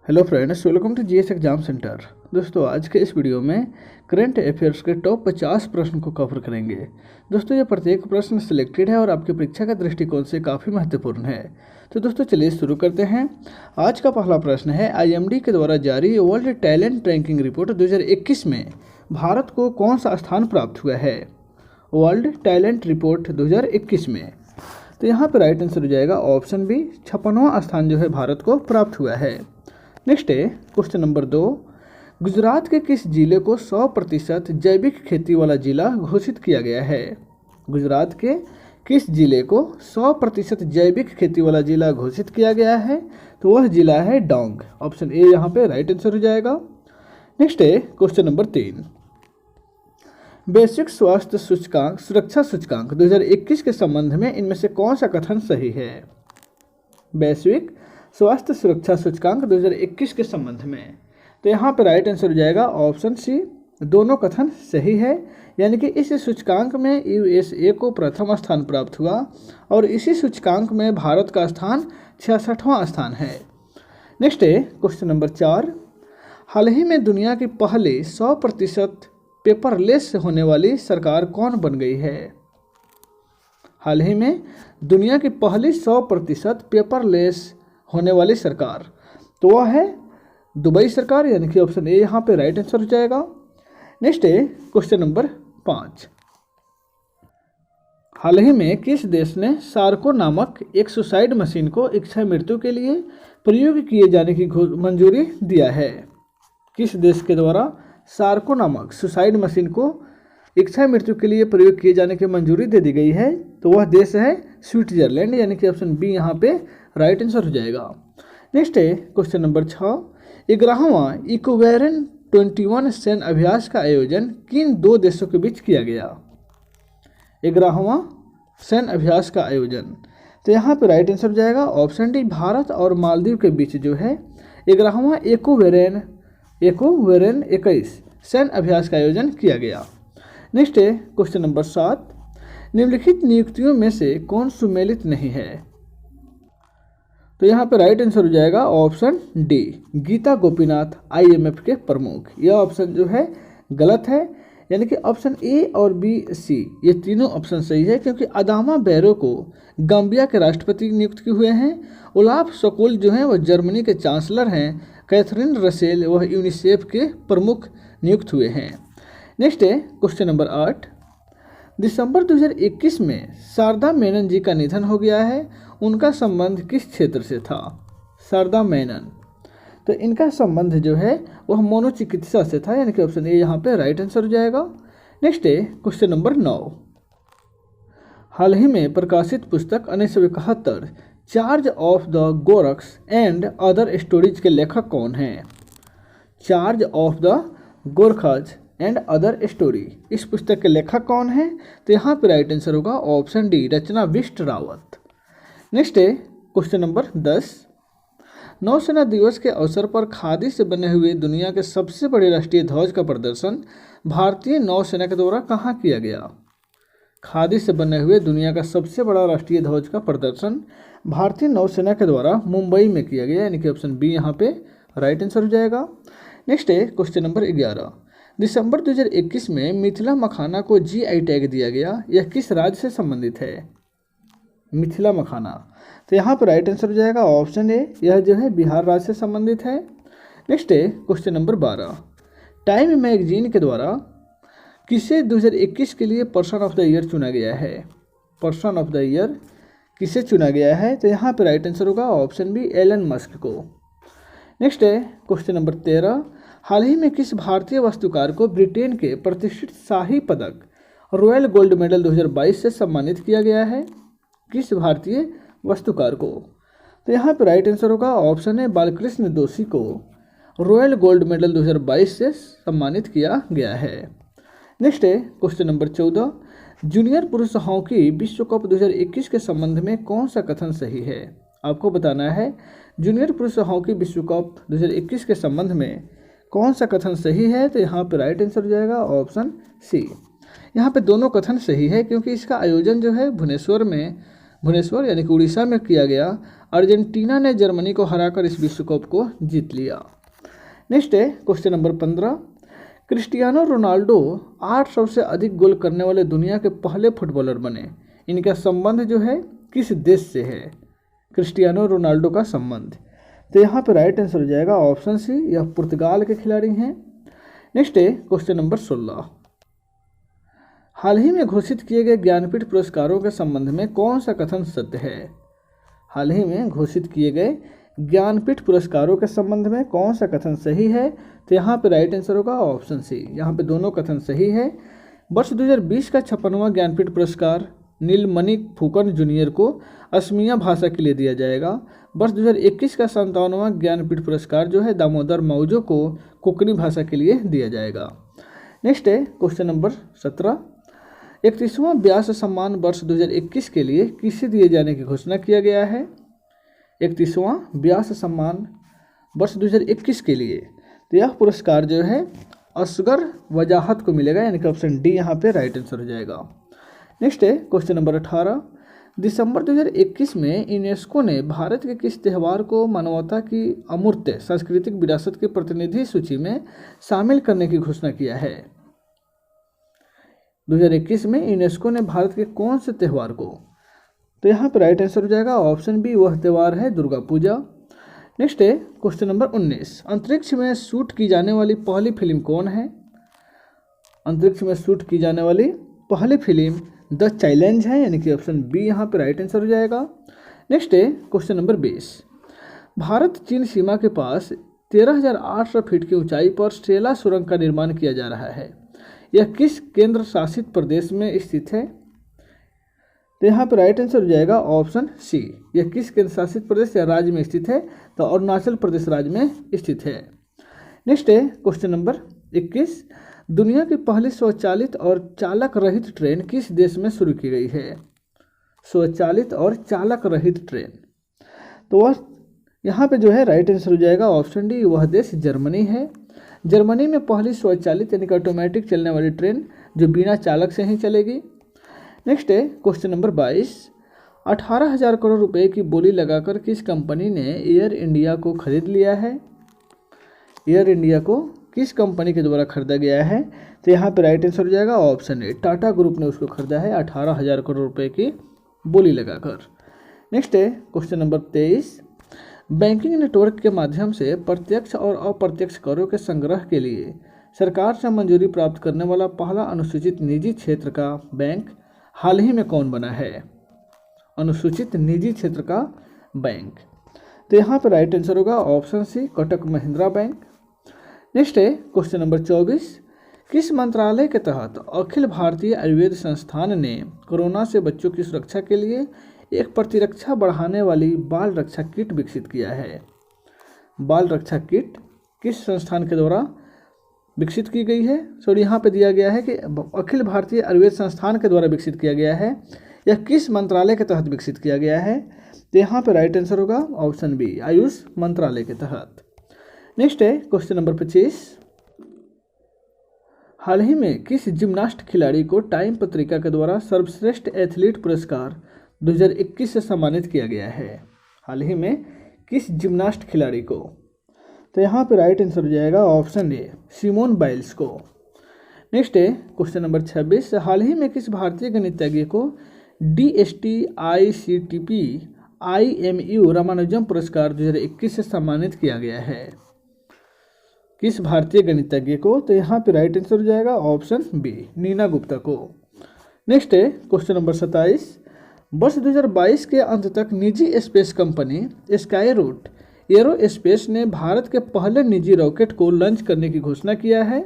Hello friends, welcome to GS exam centre. दोस्तों, आज के इस वीडियो में करंट अफेयर्स के टॉप 50 प्रश्न को कवर करेंगे। दोस्तों, ये प्रत्येक प्रश्न सिलेक्टेड है और आपकी परीक्षा के दृष्टिकोण से काफ़ी महत्वपूर्ण है। तो दोस्तों, चलिए शुरू करते हैं। आज का पहला प्रश्न है, आईएमडी के द्वारा जारी वर्ल्ड टैलेंट रैंकिंग रिपोर्ट 2021 में भारत को कौन सा स्थान प्राप्त हुआ है? वर्ल्ड टैलेंट रिपोर्ट 2021 में। तो यहाँ पर राइट आंसर हो जाएगा ऑप्शन बी, 56वां स्थान जो है भारत को प्राप्त हुआ है। नेक्स्ट है क्वेश्चन नंबर 2, गुजरात के किस जिले को 100% जैविक खेती वाला जिला घोषित किया गया है? गुजरात के किस जिले को 100% जैविक खेती वाला जिला घोषित किया गया है? तो वह जिला है डांग। ऑप्शन ए यहाँ पे राइट आंसर हो जाएगा। नेक्स्ट है क्वेश्चन नंबर 3, वैश्विक स्वास्थ्य सूचकांक सुरक्षा सूचकांक 2021 के संबंध में इनमें से कौन सा कथन सही है? वैश्विक स्वास्थ्य सुरक्षा सूचकांक 2021 के संबंध में। तो यहाँ पर राइट आंसर हो जाएगा ऑप्शन सी, दोनों कथन सही है। यानी कि इस सूचकांक में यूएसए को प्रथम स्थान प्राप्त हुआ और इसी सूचकांक में भारत का स्थान 66वां स्थान है। नेक्स्ट है क्वेश्चन नंबर 4, हाल ही में दुनिया की पहली 100% पेपरलेस होने वाली सरकार कौन बन गई है? हाल ही में दुनिया की पहली 100% पेपरलेस होने वाली सरकार, तो वह है दुबई सरकार। यानी कि ऑप्शन ए यहाँ पे राइट आंसर हो जाएगा। नेक्स्ट है क्वेश्चन नंबर 5, हाल ही में किस देश ने सार्को नामक एक सुसाइड मशीन को इच्छा मृत्यु के लिए प्रयोग किए जाने की मंजूरी दिया है? किस देश के द्वारा सार्को नामक सुसाइड मशीन को इच्छा मृत्यु के लिए प्रयोग किए जाने की मंजूरी दे दी गई है? तो वह देश है स्विट्जरलैंड। यानी कि ऑप्शन बी यहाँ पे राइट आंसर हो जाएगा। नेक्स्ट है क्वेश्चन नंबर 6, 11वां इक्वेरन 21 सैन्य अभ्यास का आयोजन किन दो देशों के बीच किया गया? 11वां सैन्य अभ्यास का आयोजन, तो यहाँ पे राइट आंसर हो जाएगा ऑप्शन डी, भारत और मालदीव के बीच जो है 11वां इक्वेरन 21 सैन्य अभ्यास का आयोजन किया गया। नेक्स्ट है क्वेश्चन नंबर 7, निम्नलिखित नियुक्तियों में से कौन सुमेलित नहीं है? तो यहाँ पे राइट आंसर हो जाएगा option D, Gita Gopinath IMF के प्रमुख। यह ऑप्शन जो है गलत है। यानी कि ऑप्शन ए और बी सी ये तीनों ऑप्शन सही है, क्योंकि अदामा बैरो को गाम्बिया के राष्ट्रपति नियुक्त किए हुए हैं। ओलाफ स्कोल जो हैं वह जर्मनी के चांसलर हैं। कैथरीन रसेल वह यूनिसेफ के प्रमुख नियुक्त हुए हैं। नेक्स्ट है क्वेश्चन नंबर 8, दिसंबर 2021 में शारदा मेनन जी का निधन हो गया है। उनका संबंध किस क्षेत्र से था? शारदा मेनन, तो इनका संबंध जो है वह मनोचिकित्सा से था। यानी कि ऑप्शन ए यहाँ पे राइट आंसर हो जाएगा। नेक्स्ट है क्वेश्चन नंबर 9, हाल ही में प्रकाशित पुस्तक 1971 charge of the Gorkhas and other stories के लेखक कौन हैं? Charge of the Gorkhas and other story, इस पुस्तक के लेखक कौन है? तो यहाँ पे राइट आंसर होगा option D, Rachna Bisht Rawat. Next है क्वेश्चन नंबर 10, नौसेना दिवस के अवसर पर खादी से बने हुए दुनिया के सबसे बड़े राष्ट्रीय ध्वज का प्रदर्शन भारतीय नौसेना के द्वारा कहाँ किया गया? खादी से बने हुए दुनिया का सबसे बड़ा राष्ट्रीय ध्वज का प्रदर्शन भारतीय नौसेना के द्वारा मुंबई में किया गया। यानी कि ऑप्शन बी यहाँ पे राइट आंसर हो जाएगा। नेक्स्ट है क्वेश्चन नंबर 11, दिसंबर 2021 में मिथिला मखाना को जीआई टैग दिया गया। यह किस राज्य से संबंधित है? मिथिला मखाना, तो यहाँ पर राइट आंसर हो जाएगा ऑप्शन ए, यह जो है बिहार राज्य से संबंधित है। नेक्स्ट है क्वेश्चन नंबर 12, टाइम मैगजीन के द्वारा किसे 2021 के लिए पर्सन ऑफ द ईयर चुना गया है? पर्सन ऑफ द ईयर किसे चुना गया है? तो यहाँ पर राइट आंसर होगा ऑप्शन बी, एलन मस्क को। नेक्स्ट है क्वेश्चन नंबर 13, हाल ही में किस भारतीय वास्तुकार को ब्रिटेन के प्रतिष्ठित शाही पदक रॉयल गोल्ड मेडल 2022 से सम्मानित किया गया है? किस भारतीय वास्तुकार को? तो यहाँ पर राइट आंसर होगा ऑप्शन है, बालकृष्ण दोषी को रॉयल गोल्ड मेडल 2022 से सम्मानित किया गया है। नेक्स्ट है क्वेश्चन नंबर 14, जूनियर पुरुष हॉकी विश्व कप 2021 के संबंध में कौन सा कथन सही है? आपको बताना है जूनियर पुरुष हॉकी विश्व कप 2021 के संबंध में कौन सा कथन सही है? तो यहाँ पे राइट आंसर हो जाएगा ऑप्शन सी। यहाँ पे दोनों कथन सही है, क्योंकि इसका आयोजन जो है भुवनेश्वर में भुवनेश्वर यानी कि उड़ीसा में किया गया। अर्जेंटीना ने जर्मनी को हराकर इस विश्व कप को जीत लिया। नेक्स्ट है क्वेश्चन नंबर 15, क्रिस्टियानो रोनाल्डो 8 सबसे अधिक गोल करने वाले दुनिया के पहले फुटबॉलर बने। इनका संबंध जो है किस देश से है? क्रिस्टियानो रोनाल्डो का संबंध, तो यहाँ पे राइट आंसर हो जाएगा ऑप्शन सी, यह पुर्तगाल के खिलाड़ी हैं। नेक्स्ट है क्वेश्चन नंबर 16, हाल ही में घोषित किए गए ज्ञानपीठ पुरस्कारों के संबंध में कौन सा कथन सत्य है? हाल ही में घोषित किए गए ज्ञानपीठ पुरस्कारों के संबंध में कौन सा कथन सही है? तो यहाँ पे राइट आंसर होगा ऑप्शन सी, यहाँ पे दोनों कथन सही है। वर्ष 2020 का 56वां ज्ञानपीठ पुरस्कार नीलमणि फुकन जूनियर को असमिया भाषा के लिए दिया जाएगा। वर्ष 2021 का 57वां ज्ञानपीठ पुरस्कार जो है दामोदर मौजो को कोंकणी भाषा के लिए दिया जाएगा। नेक्स्ट है क्वेश्चन नंबर 17, 31वां व्यास सम्मान वर्ष 2021 के लिए किसे दिए जाने की घोषणा किया गया है? 31वां व्यास सम्मान वर्ष 2021 के लिए, तो यह पुरस्कार जो है असगर वजाहत को मिलेगा, यानी कि ऑप्शन डी यहाँ पे राइट आंसर हो जाएगा। नेक्स्ट है क्वेश्चन नंबर 18, दिसंबर 2021 में यूनेस्को ने भारत के किस त्यौहार को मानवता की अमूर्त सांस्कृतिक विरासत की प्रतिनिधि सूची में शामिल करने की घोषणा किया है? 2021 में यूनेस्को ने भारत के कौन से त्यौहार को, तो यहाँ पर राइट आंसर हो जाएगा ऑप्शन बी, वह त्यौहार है दुर्गा पूजा। नेक्स्ट है क्वेश्चन नंबर 19, अंतरिक्ष में शूट की जाने वाली पहली फिल्म कौन है? अंतरिक्ष में शूट की जाने वाली पहली फिल्म द चैलेंज है, यानी कि ऑप्शन बी यहाँ पे राइट आंसर हो जाएगा। नेक्स्ट है क्वेश्चन नंबर 20, भारत चीन सीमा के पास 13,800 फीट की ऊंचाई पर सेला सुरंग का निर्माण किया जा रहा है। यह किस केंद्र शासित प्रदेश में स्थित है? तो यहाँ पर राइट आंसर हो जाएगा ऑप्शन सी, यह किस केंद्र शासित प्रदेश या राज्य में स्थित है? तो अरुणाचल प्रदेश राज्य में स्थित है। नेक्स्ट है क्वेश्चन नंबर 21, दुनिया की पहली स्वचालित और चालक रहित ट्रेन किस देश में शुरू की गई है? स्वचालित और चालक रहित ट्रेन, तो वह यहाँ पे जो है राइट आंसर हो जाएगा ऑप्शन डी, वह देश जर्मनी है। जर्मनी में पहली स्वचालित यानी कि ऑटोमेटिक चलने वाली ट्रेन जो बिना चालक से ही चलेगी। नेक्स्ट है क्वेश्चन नंबर 22, 18,000 करोड़ रुपए की बोली लगाकर किस कंपनी ने एयर इंडिया को खरीद लिया है? एयर इंडिया को किस कंपनी के द्वारा खरीदा गया है? तो यहाँ पे राइट आंसर हो जाएगा ऑप्शन ए, टाटा ग्रुप ने उसको खरीदा है 18,000 करोड़ रुपए की बोली लगाकर। नेक्स्ट है क्वेश्चन नंबर 23, बैंकिंग नेटवर्क के माध्यम से प्रत्यक्ष और अप्रत्यक्ष करों के संग्रह के लिए सरकार से मंजूरी प्राप्त करने वाला पहला अनुसूचित निजी क्षेत्र का बैंक हाल ही में कौन बना है? अनुसूचित निजी क्षेत्र का बैंक, तो यहाँ पर राइट आंसर होगा option C, Kotak Mahindra bank. Next है क्वेश्चन नंबर 24, किस मंत्रालय के तहत अखिल भारतीय आयुर्वेद संस्थान ने कोरोना से बच्चों की सुरक्षा के लिए एक प्रतिरक्षा बढ़ाने वाली बाल रक्षा किट विकसित किया है? बाल रक्षा किट किस संस्थान के द्वारा विकसित की गई है? सॉरी, यहाँ पे दिया गया है कि अखिल भारतीय आयुर्वेद संस्थान के द्वारा विकसित किया गया है। यह किस मंत्रालय के तहत विकसित किया गया है? तो यहाँ पे राइट आंसर होगा ऑप्शन बी, आयुष मंत्रालय के तहत। नेक्स्ट है क्वेश्चन नंबर 25, हाल ही में किस जिम्नास्ट खिलाड़ी को टाइम पत्रिका के द्वारा सर्वश्रेष्ठ एथलीट पुरस्कार 2021 से सम्मानित किया गया है? हाल ही में किस जिम्नास्ट खिलाड़ी को, तो यहाँ पे राइट आंसर हो जाएगा ऑप्शन ए, सिमोन बाइल्स को। नेक्स्ट है क्वेश्चन नंबर 26, हाल ही में किस भारतीय गणितज्ञ को DST ICTP IMU रामानुजम पुरस्कार 2021 से सम्मानित किया गया है? किस भारतीय गणितज्ञ को, तो यहाँ पे राइट आंसर हो जाएगा ऑप्शन बी, नीना गुप्ता को। नेक्स्ट है क्वेश्चन नंबर 27, वर्ष 2022 के अंत तक निजी space company Skyroot Aerospace ने भारत के पहले निजी रॉकेट को लॉन्च करने की घोषणा किया है?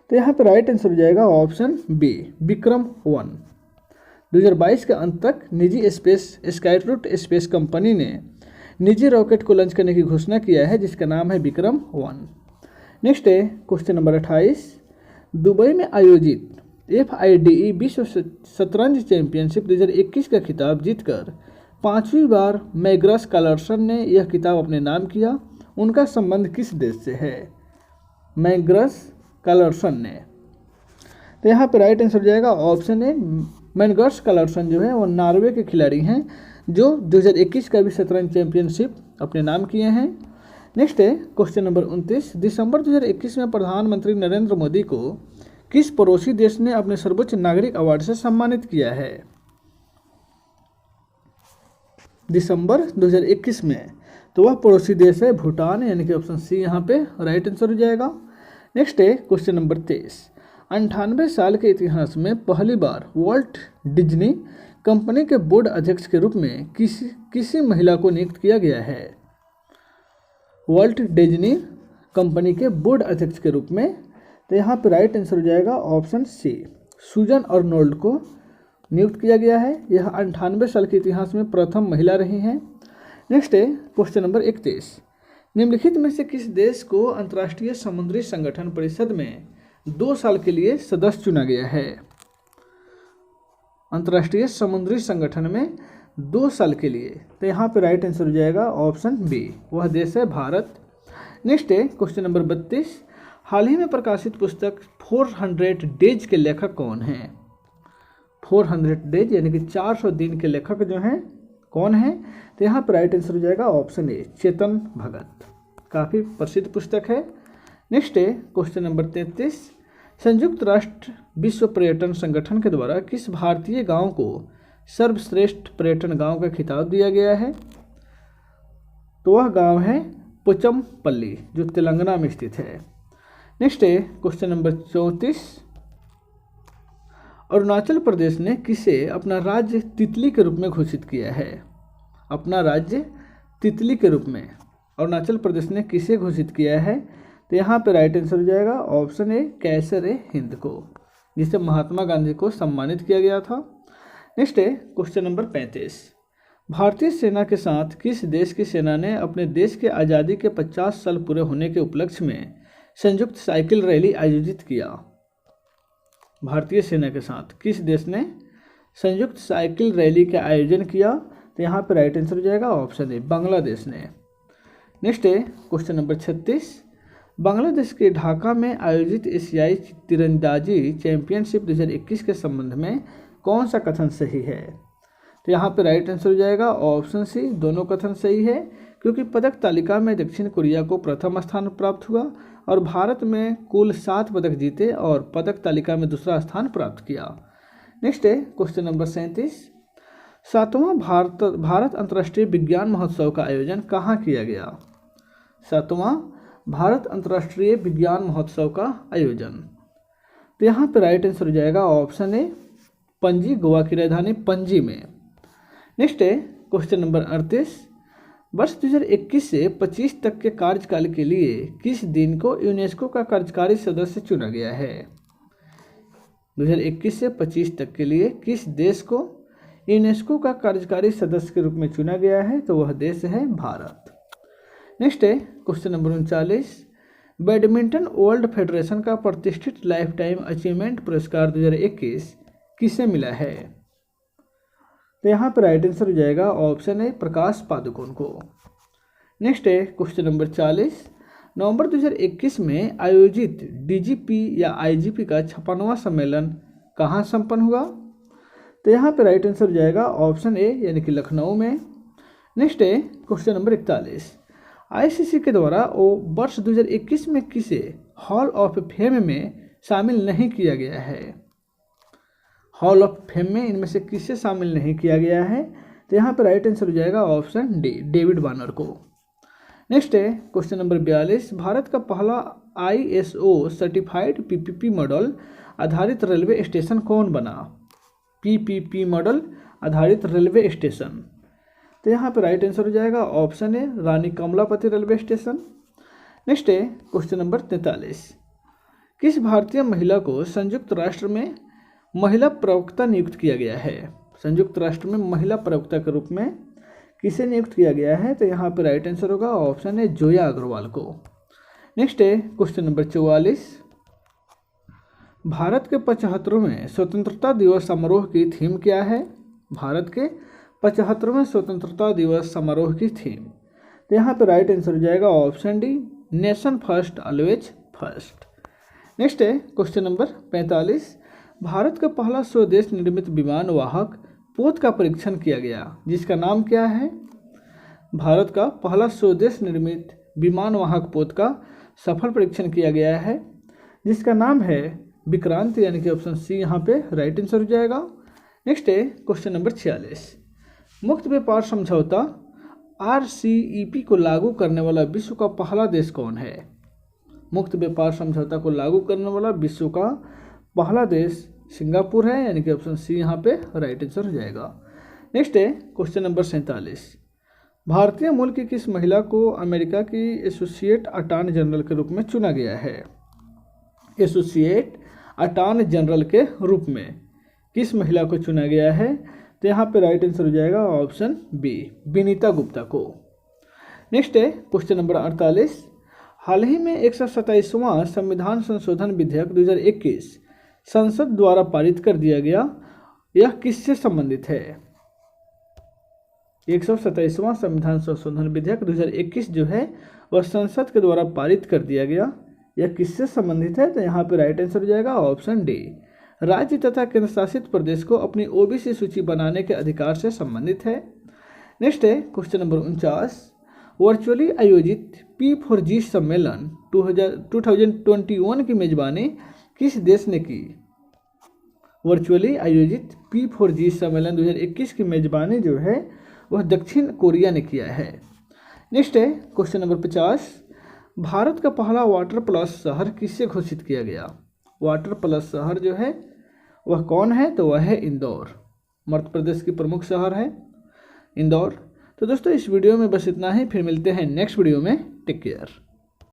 तो यहाँ पे राइट आंसर हो जाएगा ऑप्शन बी, विक्रम 1। 2022 के अंत तक निजी स्काई रूट स्पेस कंपनी ने निजी रॉकेट को लॉन्च करने की घोषणा किया है, जिसका नाम है विक्रम 1। नेक्स्ट है क्वेश्चन नंबर 28, दुबई में आयोजित FIDE विश्व शतरंज चैंपियनशिप 2021 का खिताब जीतकर 5वीं बार मैग्नस कार्लसन ने यह खिताब अपने नाम किया। उनका संबंध किस देश से है? मैग्नस कार्लसन ने, तो यहाँ पे राइट आंसर हो जाएगा ऑप्शन ए, मैग्नस कार्लसन जो है वो नॉर्वे के खिलाड़ी हैं जो 2021 का भी शतरंज चैंपियनशिप अपने नाम किए हैं। नेक्स्ट है क्वेश्चन नंबर 29, दिसंबर 2021 में प्रधानमंत्री नरेंद्र मोदी को किस पड़ोसी देश ने अपने सर्वोच्च नागरिक अवार्ड से सम्मानित किया है? दिसंबर 2021 में, तो वह पड़ोसी देश है भूटान, यानी कि ऑप्शन सी यहाँ पे राइट आंसर हो जाएगा। नेक्स्ट है क्वेश्चन नंबर 23, 98 साल के इतिहास में पहली बार वॉल्ट डिज्नी कंपनी के बोर्ड अध्यक्ष के रूप में किसी महिला को नियुक्त किया गया है? वॉल्ट डिज्नी कंपनी के बोर्ड अध्यक्ष के रूप में, तो यहाँ पे राइट आंसर हो जाएगा ऑप्शन सी, सूजन अर्नोल्ड को नियुक्त किया गया है। यह 98 साल के इतिहास में प्रथम महिला रही हैं। नेक्स्ट है क्वेश्चन नंबर 31, निम्नलिखित में से किस देश को अंतर्राष्ट्रीय समुद्री संगठन परिषद में 2 साल के लिए सदस्य चुना गया है? अंतर्राष्ट्रीय समुद्री संगठन में 2 साल के लिए, तो यहाँ पे राइट आंसर हो जाएगा ऑप्शन बी, वह देश है भारत। नेक्स्ट है क्वेश्चन नंबर 32, हाल ही में प्रकाशित पुस्तक 400 डेज के लेखक कौन हैं? 400 डेज यानी कि 400 दिन के लेखक जो हैं कौन हैं? तो यहाँ पर राइट आंसर हो जाएगा ऑप्शन ए, चेतन भगत, काफ़ी प्रसिद्ध पुस्तक है। नेक्स्ट है क्वेश्चन नंबर 33, संयुक्त राष्ट्र विश्व पर्यटन संगठन के द्वारा किस भारतीय गांव को सर्वश्रेष्ठ पर्यटन गांव का खिताब दिया गया है? तो वह गांव है पोचमपल्ली, जो तेलंगाना में स्थित है। नेक्स्ट है क्वेश्चन नंबर 34, अरुणाचल प्रदेश ने किसे अपना राज्य तितली के रूप में घोषित किया है? अपना राज्य तितली के रूप में अरुणाचल प्रदेश ने किसे घोषित किया है? तो यहाँ पे राइट आंसर हो जाएगा ऑप्शन ए, कैसर-ए-हिंद को, जिसे महात्मा गांधी को सम्मानित किया गया था। नेक्स्ट है क्वेश्चन नंबर 35, भारतीय सेना के साथ किस देश की सेना ने अपने देश के आज़ादी के 50 साल पूरे होने के उपलक्ष्य में संयुक्त साइकिल रैली आयोजित किया? भारतीय सेना के साथ किस देश ने संयुक्त साइकिल रैली का आयोजन किया? तो यहाँ पर राइट आंसर हो जाएगा ऑप्शन ए, बांग्लादेश ने। नेक्स्ट है क्वेश्चन नंबर 36, बांग्लादेश के ढाका में आयोजित एशियाई तीरंदाजी चैंपियनशिप 2021 के संबंध में कौन सा कथन सही है? तो यहाँ पर राइट आंसर हो जाएगा ऑप्शन सी, दोनों कथन सही है, क्योंकि पदक तालिका में दक्षिण कोरिया को प्रथम स्थान प्राप्त हुआ और भारत में कुल 7 पदक जीते और पदक तालिका में दूसरा स्थान प्राप्त किया। नेक्स्ट है क्वेश्चन नंबर 37, 7वां भारत अंतर्राष्ट्रीय विज्ञान महोत्सव का आयोजन कहाँ किया गया? 7वां भारत अंतर्राष्ट्रीय विज्ञान महोत्सव का आयोजन, तो यहाँ पर राइट आंसर हो जाएगा ऑप्शन ए, पणजी, गोवा की राजधानी पणजी में। नेक्स्ट है क्वेश्चन नंबर 38, वर्ष 2021 से 25 तक के कार्यकाल के लिए किस दिन को यूनेस्को का कार्यकारी सदस्य चुना गया है? 2021 से 25 तक के लिए किस देश को यूनेस्को का कार्यकारी सदस्य के रूप में चुना गया है? तो वह देश है भारत। नेक्स्ट है question number 39, badminton world federation का प्रतिष्ठित लाइफ टाइम अचीवमेंट पुरस्कार 2021 किसे मिला है? तो यहाँ पर राइट आंसर हो जाएगा ऑप्शन है, प्रकाश पादुकोण को। नेक्स्ट है क्वेश्चन नंबर 40, नवंबर 2021 में आयोजित डीजीपी या आईजीपी का 56वां सम्मेलन कहाँ संपन्न हुआ? तो यहाँ पर राइट आंसर हो जाएगा ऑप्शन ए, यानी कि लखनऊ में। नेक्स्ट है क्वेश्चन नंबर 41, आईसीसी के द्वारा वर्ष 2021 में किसे हॉल ऑफ फेम में शामिल नहीं किया गया है? हॉल ऑफ फेम में इनमें से किसे शामिल नहीं किया गया है? तो यहाँ पर राइट आंसर हो जाएगा ऑप्शन डी, डेविड वार्नर को। नेक्स्ट है क्वेश्चन नंबर 42, भारत का पहला ISO सर्टिफाइड PPP मॉडल आधारित रेलवे स्टेशन कौन बना? PPP मॉडल आधारित रेलवे स्टेशन, तो यहाँ पर राइट आंसर हो जाएगा option A, Rani Kamlapati railway station. Next है क्वेश्चन नंबर 43, किस भारतीय महिला को संयुक्त राष्ट्र में महिला प्रवक्ता नियुक्त किया गया है? संयुक्त राष्ट्र में महिला प्रवक्ता के रूप में किसे नियुक्त किया गया है? तो यहाँ पर राइट आंसर होगा ऑप्शन है, जोया अग्रवाल को। नेक्स्ट है क्वेश्चन नंबर 44, भारत के 75वें स्वतंत्रता दिवस समारोह की थीम क्या है? भारत के 75वें स्वतंत्रता दिवस समारोह की थीम, तो यहाँ पर राइट आंसर हो जाएगा option D, nation first always first. Next है क्वेश्चन नंबर 45, भारत का पहला स्वदेश निर्मित विमान वाहक पोत का परीक्षण किया गया, जिसका नाम क्या है? भारत का पहला स्वदेश निर्मित विमान वाहक पोत का सफल परीक्षण किया गया है, जिसका नाम है विक्रांत, यानी कि ऑप्शन सी यहाँ पे राइट आंसर हो जाएगा। नेक्स्ट है क्वेश्चन नंबर 46। मुक्त व्यापार समझौता RCEP को लागू करने वाला विश्व का पहला देश कौन है? मुक्त व्यापार समझौता को लागू करने वाला विश्व का पहला देश सिंगापुर है, यानी कि ऑप्शन सी यहाँ पे राइट आंसर हो जाएगा। नेक्स्ट है क्वेश्चन नंबर 47। भारतीय मूल की किस महिला को अमेरिका की एसोसिएट अटॉर्नी जनरल के रूप में चुना गया है? एसोसिएट अटॉर्नी जनरल के रूप में किस महिला को चुना गया है? तो यहाँ पे राइट आंसर हो जाएगा ऑप्शन बी, विनीता गुप्ता को। नेक्स्ट है क्वेश्चन नंबर 48। हाल ही में 127वां संविधान संशोधन विधेयक 2021 संसद द्वारा पारित कर दिया गया, यह किससे संबंधित है? 127वां संविधान संशोधन विधेयक 2021 जो है वह संसद के द्वारा पारित कर दिया गया, यह किससे संबंधित है? तो यहाँ पे राइट आंसर हो जाएगा ऑप्शन डी, राज्य तथा केंद्र शासित प्रदेश को अपनी OBC सूची बनाने के अधिकार से संबंधित है। नेक्स्ट है क्वेश्चन नंबर 49। वर्चुअली आयोजित P4G सम्मेलन 2021 की मेजबानी किस देश ने की? वर्चुअली आयोजित P4G सम्मेलन 2021 की मेजबानी जो है वह दक्षिण कोरिया ने किया है। नेक्स्ट है क्वेश्चन नंबर 50। भारत का पहला वाटर प्लस शहर किससे घोषित किया गया? वाटर प्लस शहर जो है वह कौन है? तो वह है इंदौर, मध्य प्रदेश की प्रमुख शहर है इंदौर। तो दोस्तों इस वीडियो में बस इतना ही, फिर मिलते हैं नेक्स्ट वीडियो में। Take care.